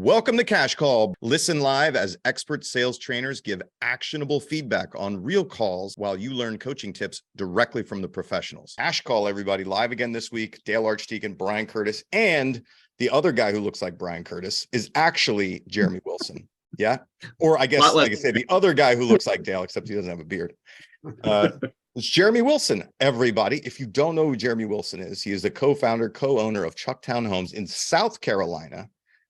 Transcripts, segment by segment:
Welcome to Cash Call. Listen live as expert sales trainers give actionable feedback on real calls while you learn coaching tips directly from the professionals. Cash Call, everybody, live again this week. Dale Archdekin, Brian Curtis, and the other guy who looks like Brian Curtis is actually Jeremy Wilson. Yeah. Or I guess, like I say, the other guy who looks like Dale, except he doesn't have a beard. It's Jeremy Wilson, everybody. If you don't know who Jeremy Wilson is, he is the co-founder, co-owner of Chucktown Homes in South Carolina.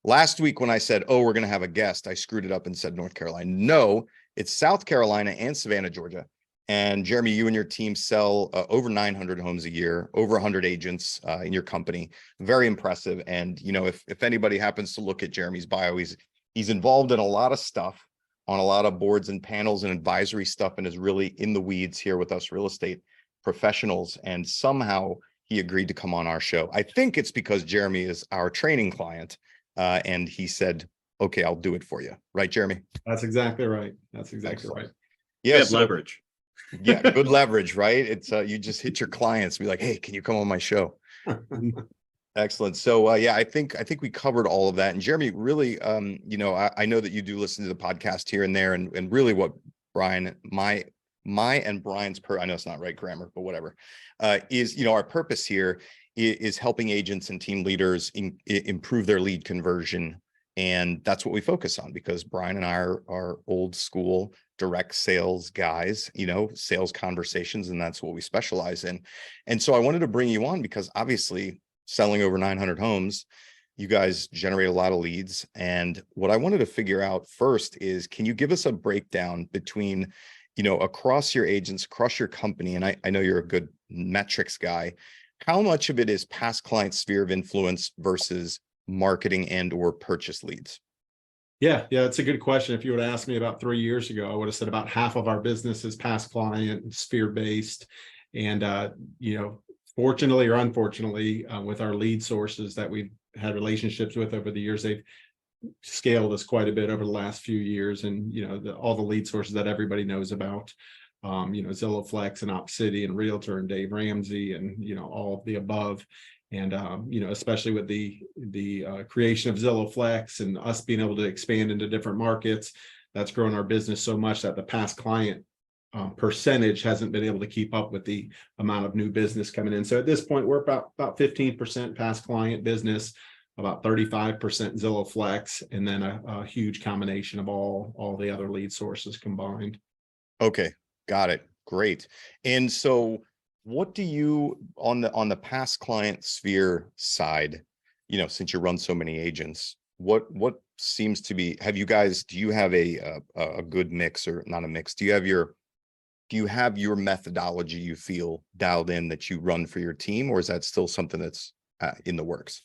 Last week when I said, oh, we're going to have a guest, I screwed it up and said North Carolina. No, it's South Carolina and Savannah, Georgia. And Jeremy, you and your team sell over 900 homes a year, over 100 agents in your company. Very impressive. And, you know, if anybody happens to look at Jeremy's bio, he's involved in a lot of stuff on a lot of boards and panels and advisory stuff, and is really in the weeds here with us real estate professionals. And somehow he agreed to come on our show. I think it's because Jeremy is our training client. And he said, okay, I'll do it for you. Right, Jeremy? That's exactly right. That's exactly right. Yeah. So, leverage. Yeah. Good leverage, right? It's you just hit your clients, be like, hey, can you come on my show? Excellent. So yeah, I think we covered all of that. And Jeremy, really, you know, I know that you do listen to the podcast here and there, and really what Brian, my and Brian's I know it's not right grammar, but whatever, is, you know, our purpose here is helping agents and team leaders improve their lead conversion. And that's what we focus on, because Brian and I are old school direct sales guys, you know, sales conversations, and that's what we specialize in. And so I wanted to bring you on because obviously selling over 900 homes, you guys generate a lot of leads. And what I wanted to figure out first is, can you give us a breakdown between, you know, across your agents, across your company, and I know you're a good metrics guy, how much of it is past client sphere of influence versus marketing and or purchase leads? Yeah, it's a good question. If you would have asked me about 3 years ago, I would have said about half of our business is past client sphere based. And, you know, fortunately or unfortunately, with our lead sources that we've had relationships with over the years, they've scaled us quite a bit over the last few years. And, you know, all the lead sources that everybody knows about, you know, Zillow Flex and Opcity and Realtor and Dave Ramsey and, you know, all of the above. And, you know, especially with the creation of Zillow Flex and us being able to expand into different markets, that's grown our business so much that the past client percentage hasn't been able to keep up with the amount of new business coming in. So at this point, we're about 15% past client business, about 35% Zillow Flex, and then a huge combination of all the other lead sources combined. Okay. Got it. Great. And so what do you, on the past client sphere side, you know, since you run so many agents, what seems to be, do you have a good mix, or not a mix? Do you have your methodology you feel dialed in that you run for your team, or is that still something that's in the works?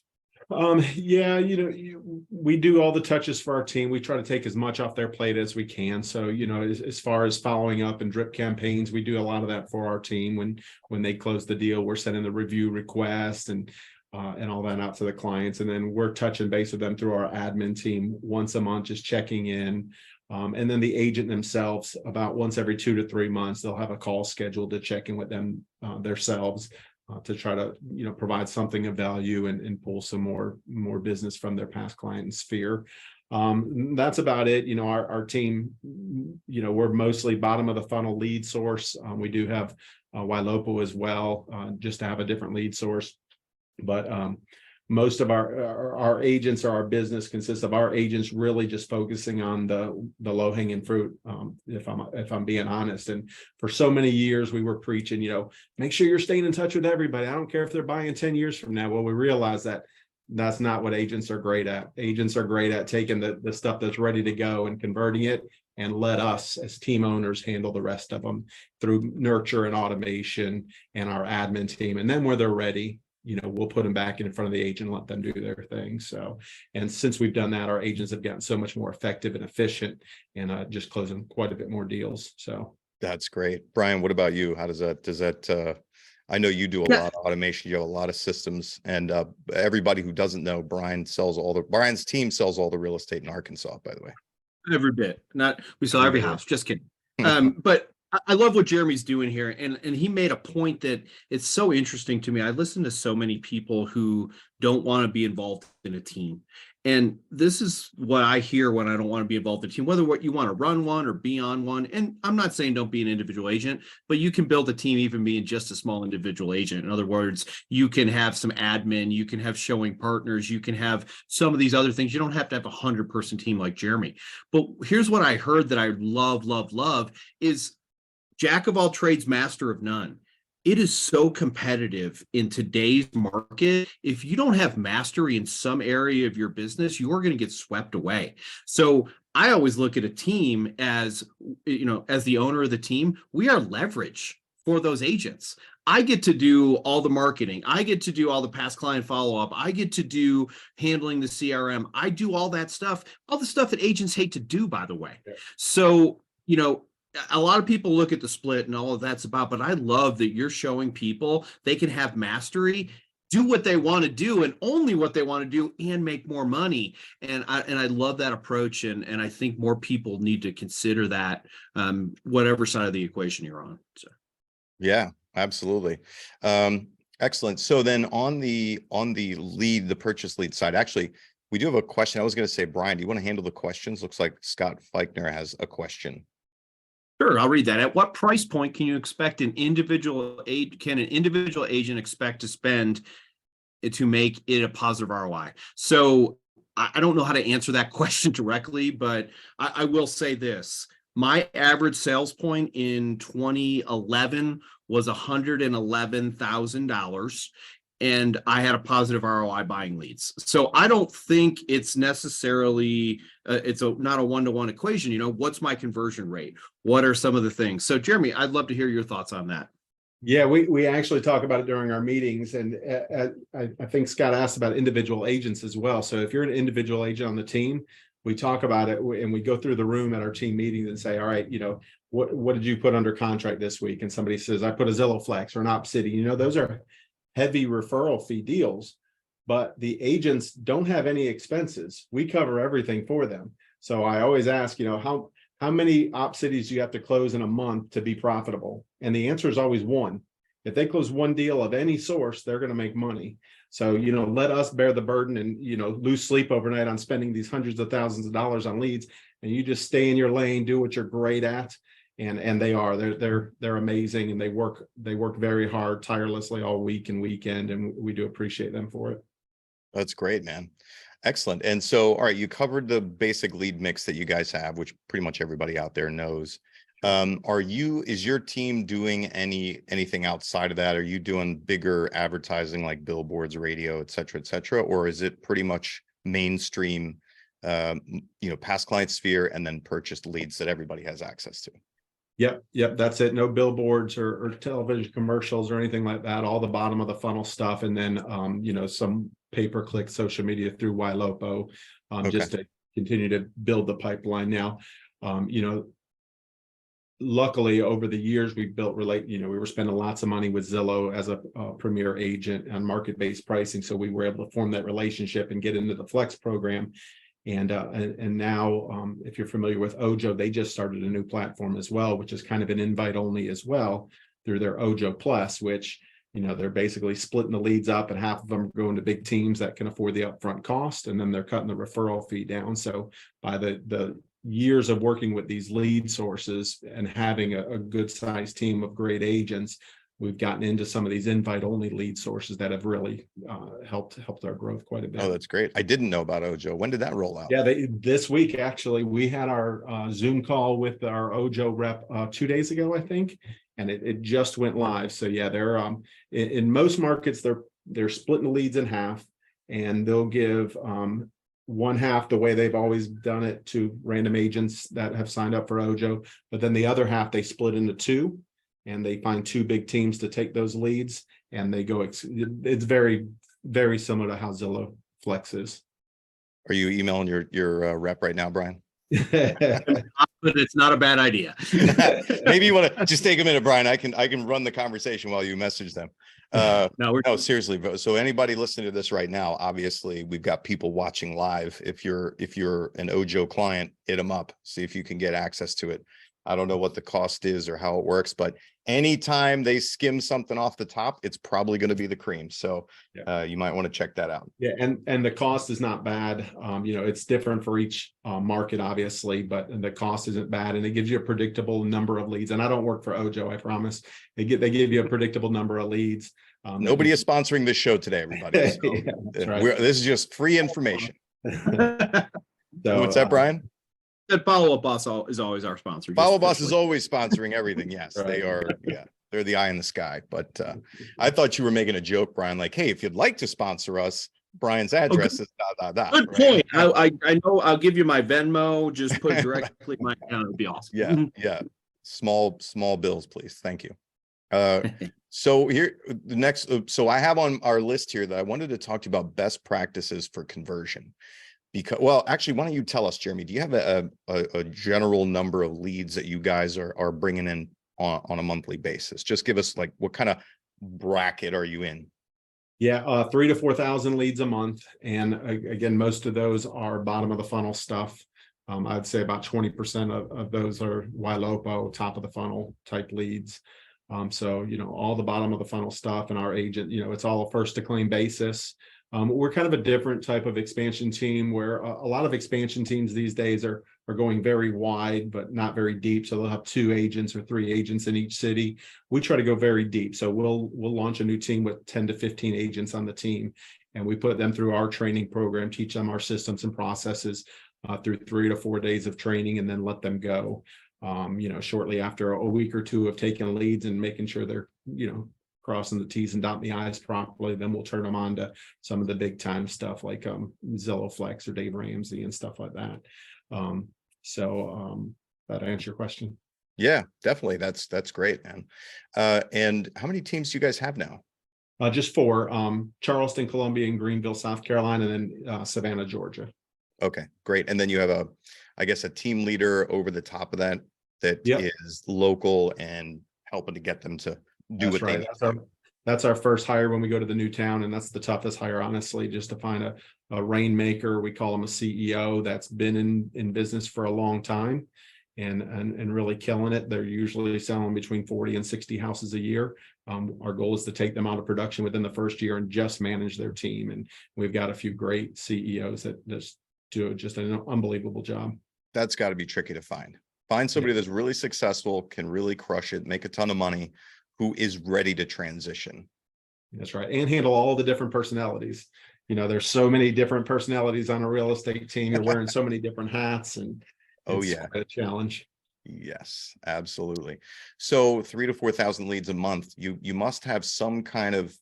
Yeah, you know, we do all the touches for our team. We try to take as much off their plate as we can. So, you know, as far as following up and drip campaigns, we do a lot of that for our team. When they close the deal, we're sending the review request and all that out to the clients. And then we're touching base with them through our admin team once a month, just checking in. And then the agent themselves, about once every 2 to 3 months, they'll have a call scheduled to check in with them themselves. To try to, you know, provide something of value and pull some more business from their past client sphere. That's about it. You know, our team, you know, we're mostly bottom of the funnel lead source. We do have Ylopo as well, just to have a different lead source. But most of our agents, or our business consists of our agents really just focusing on the low hanging fruit. If I'm being honest, and for so many years we were preaching, you know, make sure you're staying in touch with everybody. I don't care if they're buying 10 years from now. Well, we realize that that's not what agents are great at. Agents are great at taking the stuff that's ready to go and converting it, and let us as team owners handle the rest of them through nurture and automation and our admin team. And then when they're ready, you know, we'll put them back in front of the agent and let them do their thing. So, and since we've done that, our agents have gotten so much more effective and efficient, and just closing quite a bit more deals. So that's great. Brian, what about you? How does that, I know you do a lot of automation, you have a lot of systems, and everybody who doesn't know, Brian's team sells all the real estate in Arkansas, by the way. Every bit. We sell every house. Just kidding. But I love what Jeremy's doing here. And he made a point that it's so interesting to me. I listen to so many people who don't want to be involved in a team. And this is what I hear when I don't want to be involved in the team, whether what you want to run one or be on one. And I'm not saying don't be an individual agent, but you can build a team even being just a small individual agent. In other words, you can have some admin, you can have showing partners, you can have some of these other things. You don't have to have a 100-person team like Jeremy. But here's what I heard that I love is jack of all trades, master of none. It is so competitive in today's market. If you don't have mastery in some area of your business, you're going to get swept away. So I always look at a team as, as the owner of the team, we are leverage for those agents. I get to do all the marketing. I get to do all the past client follow-up. I get to do handling the CRM. I do all that stuff, all the stuff that agents hate to do, by the way. Yeah. So, a lot of people look at the split and all of that's about, but I love that you're showing people they can have mastery, do what they want to do and only what they want to do and make more money. And I love that approach. And I think more people need to consider that, whatever side of the equation you're on. So. Yeah, absolutely. Excellent. So then on the purchase lead side, actually, we do have a question. I was going to say, Brian, do you want to handle the questions? Looks like Scott Feichner has a question. Sure, I'll read that. At what price point can you expect an individual agent expect to spend to make it a positive ROI? So I don't know how to answer that question directly, but I will say this. My average sales point in 2011 was $111,000. And I had a positive ROI buying leads. So I don't think it's necessarily, not a one-to-one equation. What's my conversion rate? What are some of the things? So Jeremy, I'd love to hear your thoughts on that. Yeah, we actually talk about it during our meetings. And I think Scott asked about individual agents as well. So if you're an individual agent on the team, we talk about it and we go through the room at our team meetings and say, all right, what did you put under contract this week? And somebody says, I put a Zillow Flex or an OpCity. Those are heavy referral fee deals, but the agents don't have any expenses. We cover everything for them. So I always ask, how many OpCities do you have to close in a month to be profitable? And the answer is always one. If they close one deal of any source, they're going to make money. So, let us bear the burden and, lose sleep overnight on spending these hundreds of thousands of dollars on leads. And you just stay in your lane, do what you're great at. And they're amazing, and they work very hard, tirelessly all week and weekend, and we do appreciate them for it. That's great, man. Excellent. And so, all right, you covered the basic lead mix that you guys have, which pretty much everybody out there knows. Is your team doing anything outside of that? Are you doing bigger advertising like billboards, radio, et cetera, or is it pretty much mainstream, past client sphere and then purchased leads that everybody has access to? Yep. That's it. No billboards or television commercials or anything like that. All the bottom of the funnel stuff. And then, some pay-per-click social media through Ylopo, just to continue to build the pipeline. Now, luckily over the years, we've built we were spending lots of money with Zillow as a premier agent on market-based pricing. So we were able to form that relationship and get into the Flex program. And now, if you're familiar with Ojo, they just started a new platform as well, which is kind of an invite only as well through their Ojo Plus, which, they're basically splitting the leads up and half of them are going to big teams that can afford the upfront cost. And then they're cutting the referral fee down. So by the years of working with these lead sources and having a good sized team of great agents, we've gotten into some of these invite only lead sources that have really helped our growth quite a bit. Oh, that's great. I didn't know about Ojo. When did that roll out? Yeah, this week, actually, we had our Zoom call with our Ojo rep 2 days ago, I think, and it just went live. So yeah, they're in most markets, they're splitting the leads in half, and they'll give one half the way they've always done it to random agents that have signed up for Ojo, but then the other half they split into two. And they find two big teams to take those leads, and they go. It's very, very similar to how Zillow Flex is. Are you emailing your rep right now, Brian? But it's not a bad idea. Maybe you want to just take a minute, Brian. I can run the conversation while you message them. No, seriously. So anybody listening to this right now, obviously we've got people watching live. If you're an Ojo client, hit them up, see if you can get access to it. I don't know what the cost is or how it works, but anytime they skim something off the top, it's probably going to be the cream. So you might want to check that out. Yeah, and the cost is not bad. It's different for each market, obviously, but the cost isn't bad, and it gives you a predictable number of leads. And I don't work for Ojo, I promise. They give you a predictable number of leads. Nobody is sponsoring this show today, everybody. So yeah, right. This is just free information. So, what's that, Brian? That Follow Up Boss is always our sponsor. Follow Up Boss is always sponsoring everything. Yes, Right. they are. Yeah, they're the eye in the sky. But I thought you were making a joke, Brian. Like, hey, if you'd like to sponsor us, Brian's address is Good point. I know. I'll give you my Venmo. Just put directly in my account. It'd be awesome. Yeah, yeah. Small bills, please. Thank you. So here, the next. So I have on our list here that I wanted to talk to you about best practices for conversion. Because, well, actually, why don't you tell us, Jeremy? Do you have a general number of leads that you guys are bringing in on a monthly basis? Just give us like what kind of bracket are you in? Yeah, 3,000 to 4,000 leads a month, and again, most of those are bottom of the funnel stuff. I'd say about 20% of those are YLOPO, top of the funnel type leads. So all the bottom of the funnel stuff, and our agent, it's all a first to claim basis. We're kind of a different type of expansion team, where a lot of expansion teams these days are going very wide, but not very deep. So they'll have 2 agents or 3 agents in each city. We try to go very deep. So we'll launch a new team with 10 to 15 agents on the team, and we put them through our training program, teach them our systems and processes through 3 to 4 days of training, and then let them go. Shortly after a week or 2 of taking leads and making sure they're, crossing the T's and dotting the I's properly, then we'll turn them on to some of the big time stuff like Zillow Flex or Dave Ramsey and stuff like that. That answer your question? Yeah, definitely. That's great, man. And how many teams do you guys have now? Just 4: Charleston, Columbia, and Greenville, South Carolina, and then Savannah, Georgia. Okay, great. And then you have I guess a team leader over the top of that Yep. is local and helping to get them to do That's what right. they need. That's our first hire when we go to the new town, and that's the toughest hire, honestly, just to find a rainmaker. We call them a CEO that's been in business for a long time and really killing it. They're usually selling between 40 and 60 houses a year. Our goal is to take them out of production within the first year and just manage their team. And we've got a few great CEOs that just do just an unbelievable job. That's got to be tricky to find. Find somebody that's really successful, can really crush it, make a ton of money, who is ready to transition. That's right. And handle all the different personalities. There's so many different personalities on a real estate team. You're wearing so many different hats, and it's quite a challenge. Yes, absolutely. So 3,000 to 4,000 leads a month. You must have some kind of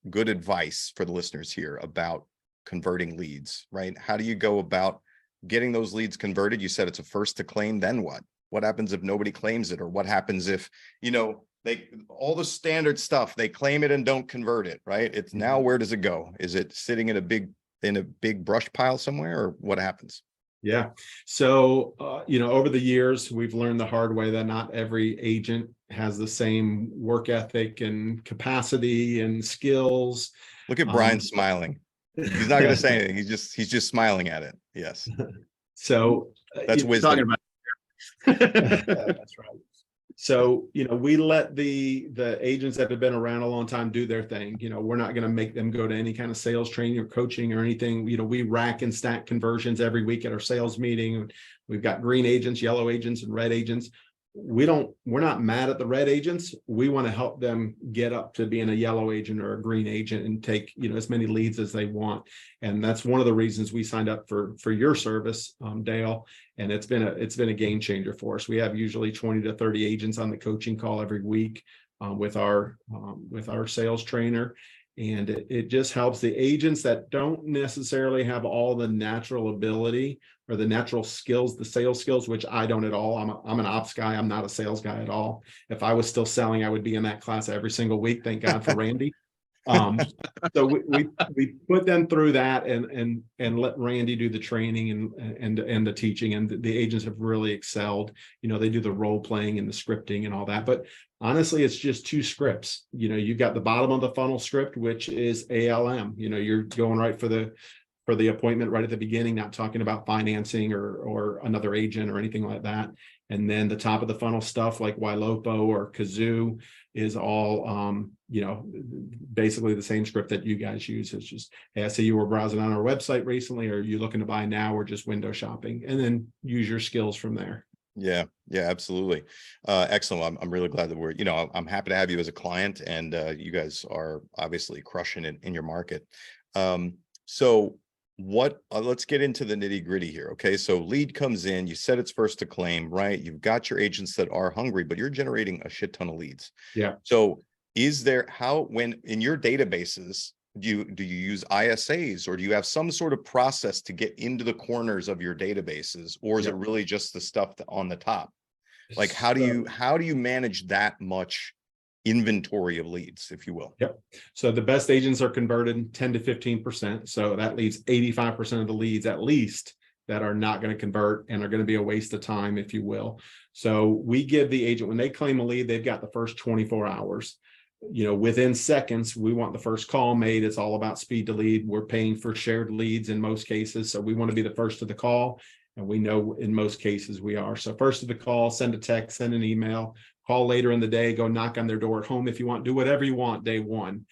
good advice for the listeners here about converting leads, right? How do you go about getting those leads converted? You said it's a first to claim. Then what? What happens if nobody claims it? Or what happens if, all the standard stuff, they claim it and don't convert it, right? It's now, where does it go? Is it sitting in a big brush pile somewhere, or what happens? Yeah. So, over the years, we've learned the hard way that not every agent has the same work ethic and capacity and skills. Look at Brian smiling. He's not going to say anything. He's just smiling at it. Yes. So that's wisdom. That's right. So, we let the agents that have been around a long time do their thing. We're not going to make them go to any kind of sales training or coaching or anything. We rack and stack conversions every week at our sales meeting. We've got green agents, yellow agents, and red agents. We're not mad at the red agents. We want to help them get up to being a yellow agent or a green agent and take, as many leads as they want. And that's one of the reasons we signed up for your service, Dale. And it's been a game changer for us. We have usually 20 to 30 agents on the coaching call every week with our sales trainer. And it just helps the agents that don't necessarily have all the natural ability or the natural skills, the sales skills, which I don't at all. I'm an ops guy. I'm not a sales guy at all. If I was still selling, I would be in that class every single week. Thank God for Randy. So we put them through that and let Randy do the training and the teaching, and the agents have really excelled. They do the role playing and the scripting and all that, but honestly, it's just 2 scripts. You've got the bottom of the funnel script, which is ALM. You're going right for for the appointment right at the beginning, not talking about financing or another agent or anything like that. And then the top of the funnel stuff like Ylopo or Kazoo is all, basically the same script that you guys use. It's just, hey, I see you were browsing on our website recently, or are you looking to buy now, or just window shopping, and then use your skills from there. Yeah, absolutely. Excellent. I'm really glad that I'm happy to have you as a client, and you guys are obviously crushing it in your market. So let's get into the nitty gritty here. Okay. So lead comes in, you said it's first to claim, right? You've got your agents that are hungry, but you're generating a shit ton of leads. Yeah. So when in your databases, do you use ISAs, or do you have some sort of process to get into the corners of your databases, or is it really just the stuff on the top? Like, how do you manage that much inventory of leads, if you will? Yep. So the best agents are converted 10 to 15%. So that leaves 85% of the leads at least that are not going to convert and are going to be a waste of time, if you will. So we give the agent, when they claim a lead, they've got the first 24 hours. Within seconds, we want the first call made. It's all about speed to lead. We're paying for shared leads in most cases. So we want to be the first to the call. And we know in most cases we are. So first to the call, send a text, send an email, call later in the day, go knock on their door at home if you want, do whatever you want day one.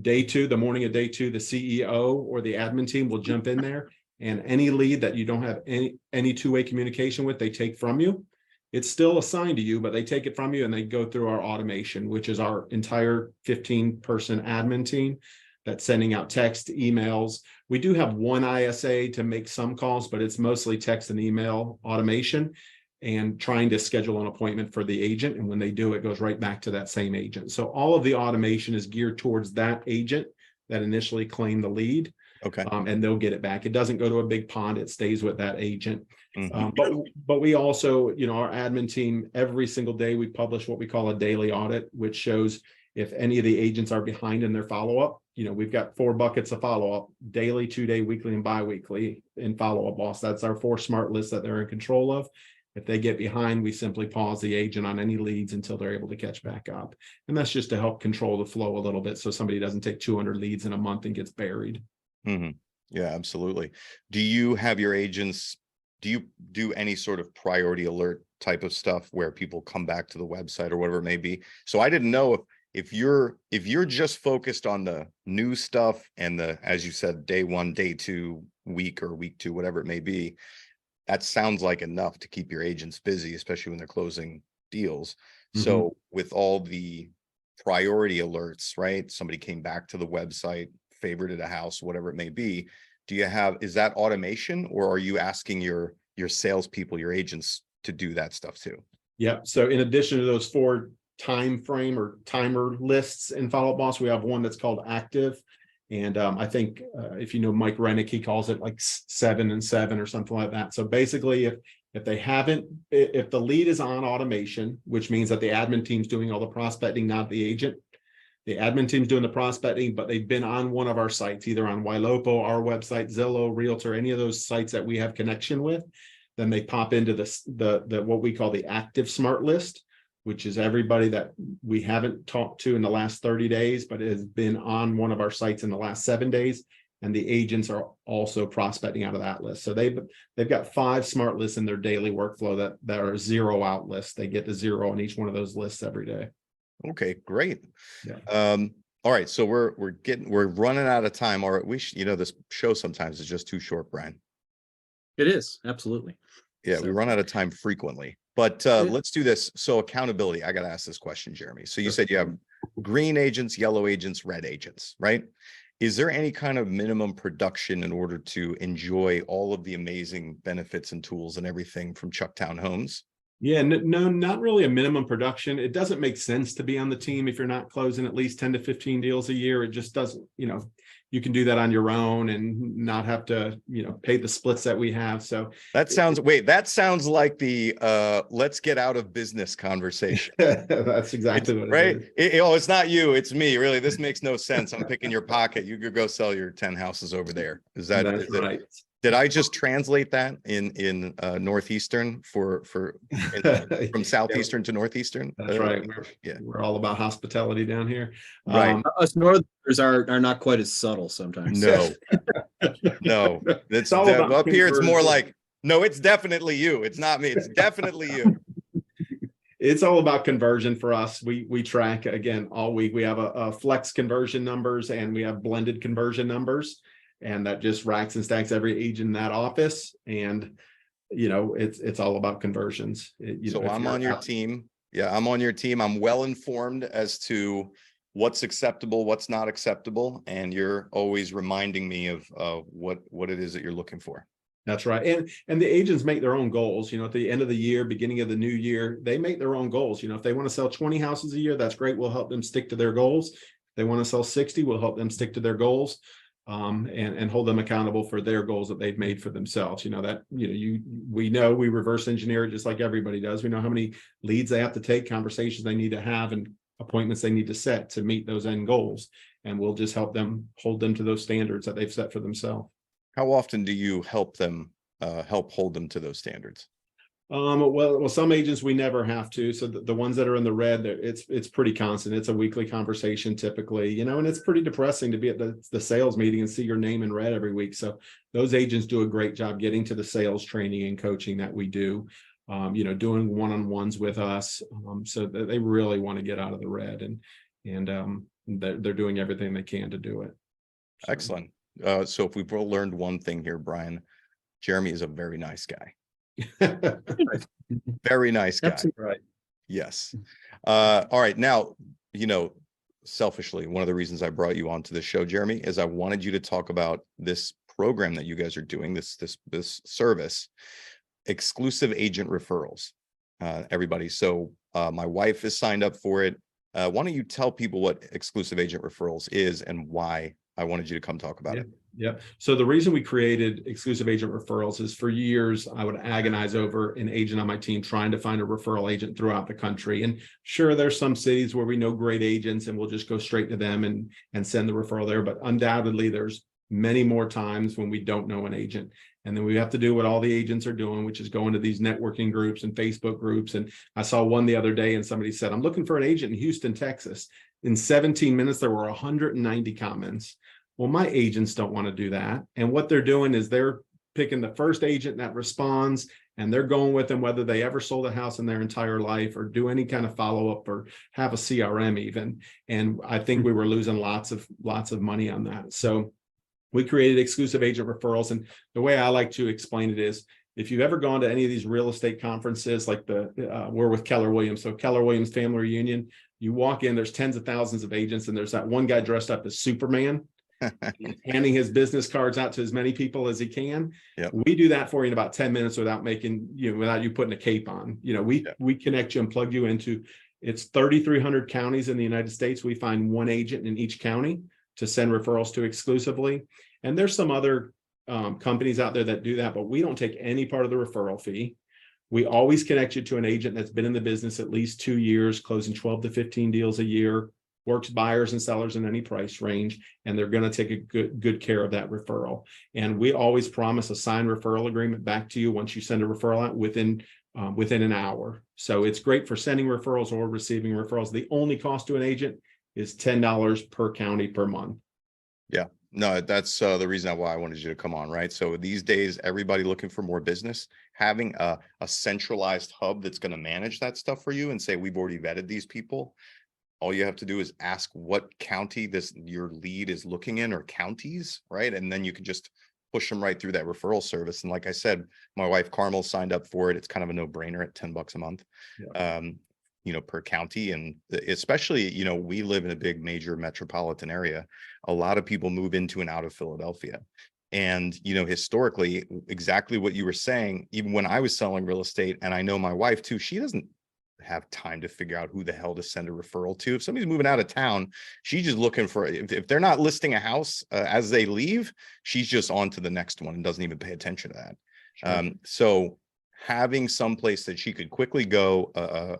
Day two, the morning of day two, the CEO or the admin team will jump in there, and any lead that you don't have any two-way communication with, they take from you. It's still assigned to you, but they take it from you and they go through our automation, which is our entire 15-person admin team that's sending out text, emails. We do have one ISA to make some calls, but it's mostly text and email automation and trying to schedule an appointment for the agent. And when they do, it goes right back to that same agent. So all of the automation is geared towards that agent that initially claimed the lead. Okay. And they'll get it back. It doesn't go to a big pond. It stays with that agent. Mm-hmm. But we also, our admin team, every single day we publish what we call a daily audit, which shows if any of the agents are behind in their follow-up. We've got 4 buckets of follow-up: daily, 2-day, weekly, and biweekly in follow-up boss. That's our 4 smart lists that they're in control of. If they get behind, we simply pause the agent on any leads until they're able to catch back up. And that's just to help control the flow a little bit, so somebody doesn't take 200 leads in a month and gets buried. Mm-hmm. Yeah, absolutely. Do you have your agents, do you do any sort of priority alert type of stuff where people come back to the website or whatever it may be? So I didn't know if you're just focused on the new stuff and as you said, day 1, day 2, week 2, whatever it may be, that sounds like enough to keep your agents busy, especially when they're closing deals. Mm-hmm. So with all the priority alerts, right? Somebody came back to the website, favorited a house, whatever it may be. Is that automation, or are you asking your salespeople, your agents, to do that stuff too? Yeah. So in addition to those 4 time frame or timer lists in Follow Up Boss, we have one that's called active. And I think if you know Mike Rennick, he calls it like 7 and 7 or something like that. So basically, if the lead is on automation, which means that the admin team's doing all the prospecting, not the agent. The admin team's doing the prospecting, but they've been on one of our sites, either on Ylopo, our website, Zillow, Realtor, any of those sites that we have connection with. Then they pop into the what we call the active smart list, which is everybody that we haven't talked to in the last 30 days, but has been on one of our sites in the last 7 days. And the agents are also prospecting out of that list. So they've got 5 smart lists in their daily workflow that are 0 out lists. They get to 0 on each one of those lists every day. Okay, great. Yeah. All right. So we're running out of time. All right. This show sometimes is just too short, Brian. It is. Absolutely. Yeah. We run out of time frequently, but let's do this. So accountability, I got to ask this question, Jeremy. So you said you have green agents, yellow agents, red agents, right? Is there any kind of minimum production in order to enjoy all of the amazing benefits and tools and everything from Chucktown Homes? Yeah, no, not really a minimum production. It doesn't make sense to be on the team if you're not closing at least 10 to 15 deals a year. It just doesn't, you can do that on your own and not have to, pay the splits that we have. So that sounds like the let's get out of business conversation. That's exactly what right. it is. It's not you, it's me. Really, this makes no sense. I'm picking your pocket. You could go sell your 10 houses over there. Is that right? Did I just translate that in Northeastern from Southeastern to Northeastern? That's right. Yeah. We're all about hospitality down here. Right. Us Northerners are not quite as subtle sometimes. No, no. It's all about up here. It's more conversion. like, no, it's definitely you. It's not me. It's definitely you. It's all about conversion for us. We track again all week. We have a flex conversion numbers and we have blended conversion numbers, and that just racks and stacks every agent in that office. And it's all about conversions. So I'm on your team. Yeah, I'm on your team. I'm well informed as to what's acceptable, what's not acceptable, and you're always reminding me of what it is that you're looking for. That's right. And the agents make their own goals, at the end of the year, beginning of the new year, they make their own goals. If they want to sell 20 houses a year, that's great. We'll help them stick to their goals. If they want to sell 60, we'll help them stick to their goals, and hold them accountable for their goals that they've made for themselves. We know we reverse engineer it just like everybody does. We know how many leads they have to take, conversations they need to have, and appointments they need to set to meet those end goals. And we'll just help them hold them to those standards that they've set for themselves. How often do you help them help hold them to those standards? Well, some agents we never have to. So the ones that are in the red, it's pretty constant. It's a weekly conversation typically, and it's pretty depressing to be at the sales meeting and see your name in red every week. So those agents do a great job getting to the sales training and coaching that we do, doing one-on-ones with us. So that they really want to get out of the red, and they're doing everything they can to do it. So. Excellent. So if we've learned one thing here, Brian, Jeremy is a very nice guy. Very nice guy. Absolutely right. Yes. All right. Now, selfishly, one of the reasons I brought you onto this show, Jeremy, is I wanted you to talk about this program that you guys are doing, this service, exclusive agent referrals, everybody. So my wife is signed up for it. Why don't you tell people what exclusive agent referrals is and why I wanted you to come talk about it. Yeah. So the reason we created exclusive agent referrals is for years, I would agonize over an agent on my team trying to find a referral agent throughout the country. And sure, there's some cities where we know great agents and we'll just go straight to them and send the referral there. But undoubtedly, there's many more times when we don't know an agent. And then we have to do what all the agents are doing, which is going to these networking groups and Facebook groups. And I saw one the other day and somebody said, I'm looking for an agent in Houston, Texas. In 17 minutes, there were 190 comments. Well, my agents don't want to do that. And what they're doing is they're picking the first agent that responds and they're going with them, whether they ever sold a house in their entire life or do any kind of follow-up or have a CRM even. And I think we were losing lots of money on that. So we created exclusive agent referrals. And the way I like to explain it is, if you've ever gone to any of these real estate conferences, like we're with Keller Williams. So Keller Williams Family Reunion, you walk in, there's tens of thousands of agents, and there's that one guy dressed up as Superman, handing his business cards out to as many people as he can. Yep. We do that for you in about 10 minutes without you putting a cape on. We connect you and plug you into, it's 3,300 counties in the United States. We find one agent in each county to send referrals to exclusively. And there's some other companies out there that do that, but we don't take any part of the referral fee. We always connect you to an agent that's been in the business at least 2 years, closing 12 to 15 deals a year, works buyers and sellers in any price range, and they're going to take a good care of that referral. And we always promise a signed referral agreement back to you once you send a referral out within an hour. So it's great for sending referrals or receiving referrals. The only cost to an agent is $10 per county per month. Yeah. No, that's the reason why I wanted you to come on, right? So these days, everybody looking for more business, having a centralized hub that's going to manage that stuff for you and say, we've already vetted these people. All you have to do is ask what county your lead is looking in, or counties, right? And then you can just push them right through that referral service. And like I said, my wife Carmel signed up for it. It's kind of a no-brainer at $10 a month. Yeah. Per county. And especially, we live in a big major metropolitan area. A lot of people move into and out of Philadelphia. And, historically, exactly what you were saying, even when I was selling real estate, and I know my wife too, she doesn't have time to figure out who the hell to send a referral to. If somebody's moving out of town, she's just looking for, if they're not listing a house as they leave, she's just on to the next one and doesn't even pay attention to that. Sure. So having some place that she could quickly go,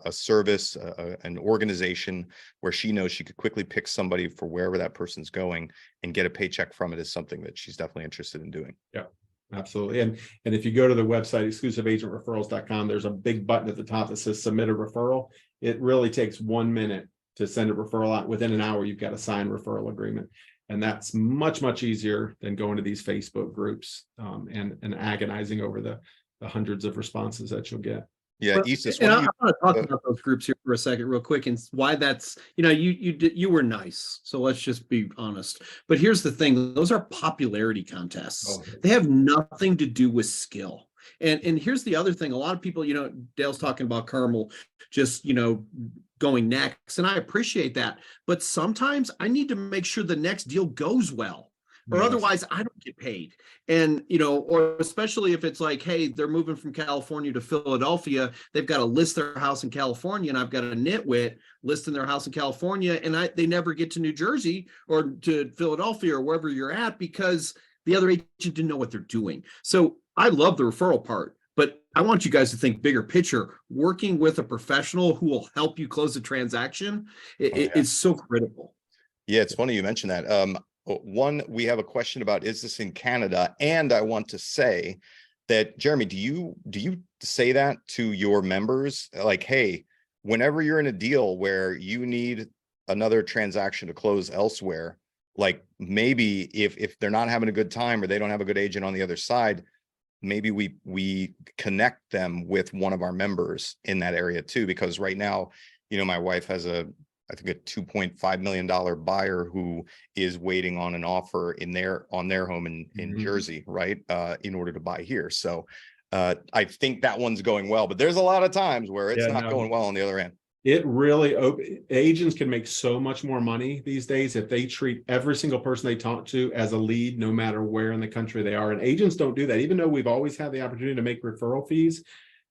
a service, an organization where she knows she could quickly pick somebody for wherever that person's going and get a paycheck from it, is something that she's definitely interested in doing. Yeah. Absolutely. And if you go to the website, exclusiveagentreferrals.com, there's a big button at the top that says submit a referral. It really takes 1 minute to send a referral out. Within an hour, you've got a signed referral agreement. And that's much, much easier than going to these Facebook groups and agonizing over the hundreds of responses that you'll get. Yeah, Well, Isis, and what I do want to talk you, about those groups here for a second, real quick, and why that's, you were nice. So let's just be honest. But here's the thing: those are popularity contests. Oh. They have nothing to do with skill. And here's the other thing: a lot of people, Dale's talking about Carmel, just going next, and I appreciate that. But sometimes I need to make sure the next deal goes well. Or Yes. otherwise I don't get paid. And, or especially if it's like, hey, they're moving from California to Philadelphia, they've got to list their house in California, and I've got a nitwit listing their house in California, and they never get to New Jersey or to Philadelphia or wherever you're at because the other agent didn't know what they're doing. So I love the referral part, but I want you guys to think bigger picture. Working with a professional who will help you close a transaction is so critical. Yeah, it's funny you mentioned that. One, we have a question about, is this in Canada? And I want to say that, Jeremy, do you say that to your members? Like, hey, whenever you're in a deal where you need another transaction to close elsewhere, like maybe if they're not having a good time or they don't have a good agent on the other side, maybe we connect them with one of our members in that area too, because right now, my wife has I think a $2.5 million buyer who is waiting on an offer on their home in Jersey, right? In order to buy here. So I think that one's going well, but there's a lot of times where it's not going well on the other end. It really, agents can make so much more money these days if they treat every single person they talk to as a lead, no matter where in the country they are. And agents don't do that. Even though we've always had the opportunity to make referral fees,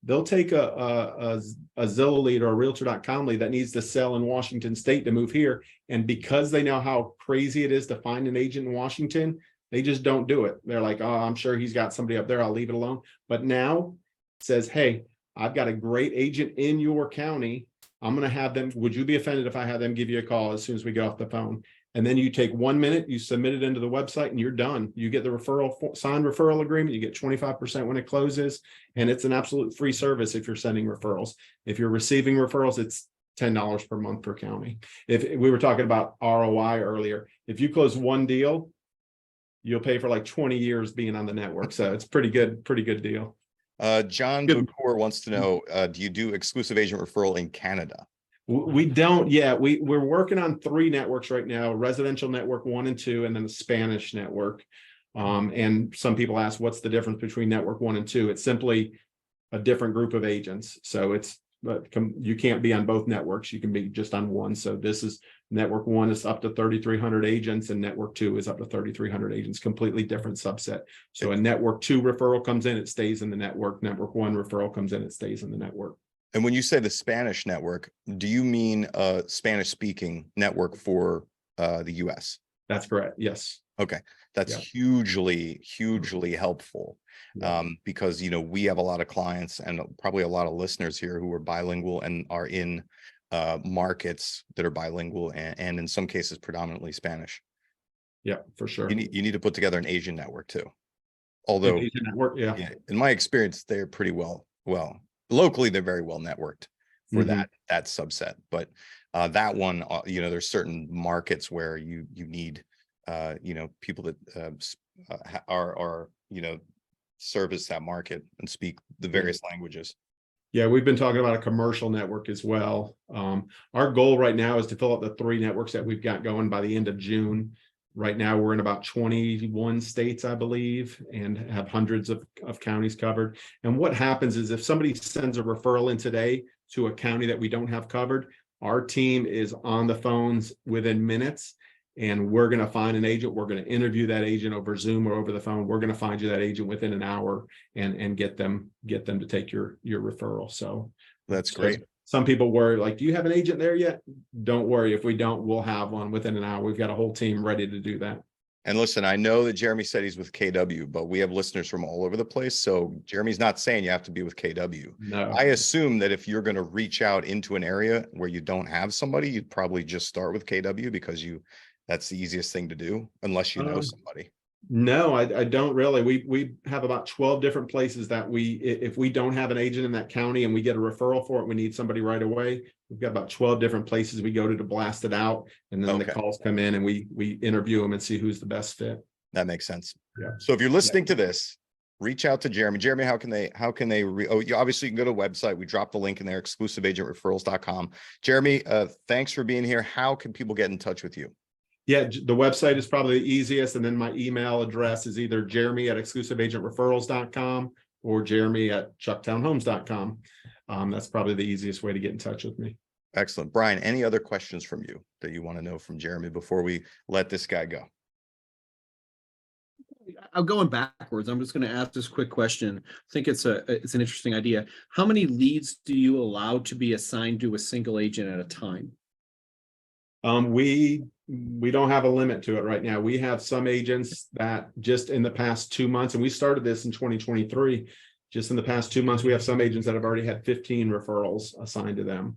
they'll take a Zillow lead or a Realtor.com lead that needs to sell in Washington State to move here. And because they know how crazy it is to find an agent in Washington, they just don't do it. They're like, oh, I'm sure he's got somebody up there, I'll leave it alone. But now it says, hey, I've got a great agent in your county. I'm going to have them. Would you be offended if I have them give you a call as soon as we get off the phone? And then you take 1 minute, you submit it into the website, and you're done. You get the signed referral agreement. You get 25% when it closes, and it's an absolute free service if you're sending referrals. If you're receiving referrals, it's $10 per month per county. If we were talking about ROI earlier, if you close one deal, you'll pay for like 20 years being on the network. So it's pretty good deal. John Bucor wants to know, do you do exclusive agent referral in Canada? We don't yet. We're working on 3 networks right now: residential network 1 and 2, and then the Spanish network. And some people ask, what's the difference between network 1 and 2? It's simply a different group of agents. So you can't be on both networks. You can be just on one. So this is network 1 is up to 3,300 agents, and network 2 is up to 3,300 agents, completely different subset. So a network 2 referral comes in, it stays in the network. Network 1 referral comes in, it stays in the network. And when you say the Spanish network, do you mean a Spanish speaking network for the US? That's correct. Yes. Okay. That's hugely helpful. Because, we have a lot of clients and probably a lot of listeners here who are bilingual and are in markets that are bilingual and in some cases predominantly Spanish. Yeah, for sure. You need to put together an Asian network too. Although Asian network, yeah, in my experience, they're pretty well locally, they're very well networked for that subset. But that one, there's certain markets where you need people that are service that market and speak the various languages. Yeah, we've been talking about a commercial network as well. Our goal right now is to fill up the 3 networks that we've got going by the end of June. Right now, we're in about 21 states, I believe, and have hundreds of counties covered. And what happens is if somebody sends a referral in today to a county that we don't have covered, our team is on the phones within minutes, and we're going to find an agent. We're going to interview that agent over Zoom or over the phone. We're going to find you that agent within an hour and get them to take your referral. So that's great. Some people worry, like, do you have an agent there yet? Don't worry. If we don't, we'll have one within an hour. We've got a whole team ready to do that. And listen, I know that Jeremy said he's with KW, but we have listeners from all over the place. So Jeremy's not saying you have to be with KW. No. I assume that if you're going to reach out into an area where you don't have somebody, you'd probably just start with KW because that's the easiest thing to do, unless you know somebody. No, I don't really. We have about 12 different places that if we don't have an agent in that county and we get a referral for it, we need somebody right away. We've got about 12 different places we go to blast it out. And then the calls come in and we interview them and see who's the best fit. That makes sense. Yeah. So if you're listening to this, reach out to Jeremy. Jeremy, how can they you obviously can go to the website. We dropped the link in there, exclusiveagentreferrals.com. Jeremy, thanks for being here. How can people get in touch with you? Yeah, the website is probably the easiest. And then my email address is either jeremy@exclusiveagentreferrals.com or jeremy@chucktownhomes.com. That's probably the easiest way to get in touch with me. Excellent. Brian, any other questions from you that you want to know from Jeremy before we let this guy go? I'm going backwards. I'm just going to ask this quick question. I think it's an interesting idea. How many leads do you allow to be assigned to a single agent at a time? We don't have a limit to it right now. We have some agents that just in the past 2 months, and we started this in 2023, just in the past 2 months, we have some agents that have already had 15 referrals assigned to them.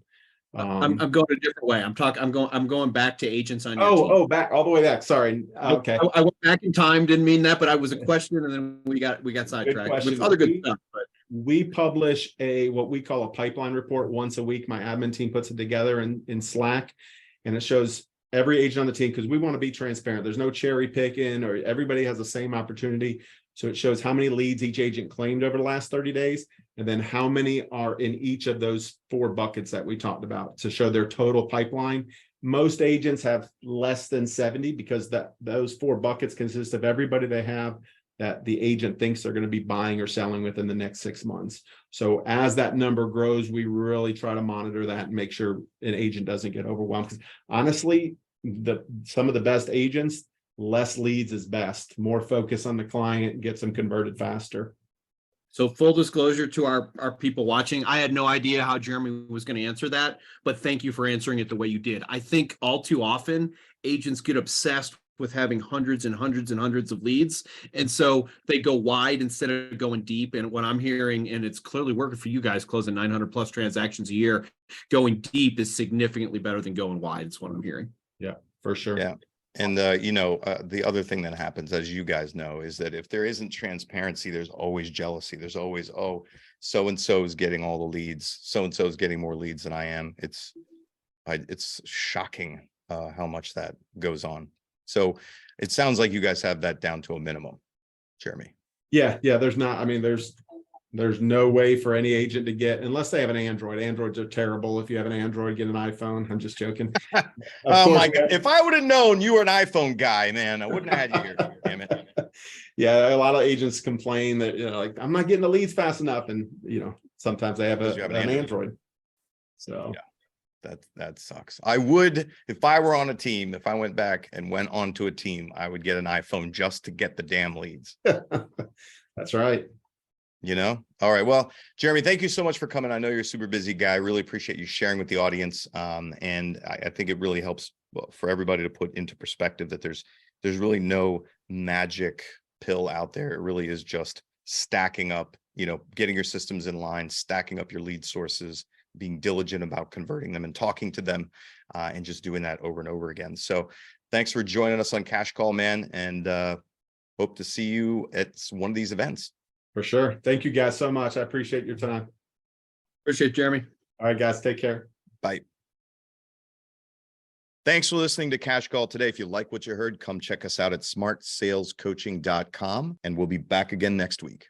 I'm going a different way. I'm going back to agents on your team. Back all the way back. Sorry. Okay. I went back in time. Didn't mean that, but I was a question, and then we got sidetracked with other good stuff. But we publish what we call a pipeline report once a week. My admin team puts it together in Slack, and it shows every agent on the team, because we want to be transparent. There's no cherry picking, or everybody has the same opportunity. So it shows how many leads each agent claimed over the last 30 days, and then how many are in each of those 4 buckets that we talked about to show their total pipeline. Most agents have less than 70 because those 4 buckets consist of everybody they have that the agent thinks they're going to be buying or selling within the next 6 months. So as that number grows, we really try to monitor that and make sure an agent doesn't get overwhelmed. Because honestly, some of the best agents, less leads is best. More focus on the client, gets them converted faster. So full disclosure to our people watching, I had no idea how Jeremy was going to answer that, but thank you for answering it the way you did. I think all too often agents get obsessed with having hundreds and hundreds and hundreds of leads. And so they go wide instead of going deep. And what I'm hearing, and it's clearly working for you guys, closing 900 plus transactions a year, going deep is significantly better than going wide. It's what I'm hearing. Yeah, for sure. Yeah. And the other thing that happens, as you guys know, is that if there isn't transparency, there's always jealousy. There's always, oh, so-and-so is getting all the leads. So-and-so is getting more leads than I am. It's shocking how much that goes on. So it sounds like you guys have that down to a minimum, Jeremy. Yeah. There's no way for any agent to get, unless they have an Android. Androids are terrible. If you have an Android, get an iPhone. I'm just joking. Oh my God. If I would have known you were an iPhone guy, man, I wouldn't have had you here. Damn it. Yeah. A lot of agents complain that, like, I'm not getting the leads fast enough. And, sometimes they have an Android. So yeah. That sucks. I would, if I were on a team, if I went back and went onto a team, I would get an iPhone just to get the damn leads. That's right. All right. Well, Jeremy, thank you so much for coming. I know you're a super busy guy. I really appreciate you sharing with the audience. And I think it really helps for everybody to put into perspective that there's really no magic pill out there. It really is just stacking up, getting your systems in line, stacking up your lead sources, being diligent about converting them and talking to them, and just doing that over and over again. So thanks for joining us on Cash Call, man. And hope to see you at one of these events. For sure. Thank you guys so much. I appreciate your time. Appreciate it, Jeremy. All right, guys, take care. Bye. Thanks for listening to Cash Call today. If you like what you heard, come check us out at smartsalescoaching.com, and we'll be back again next week.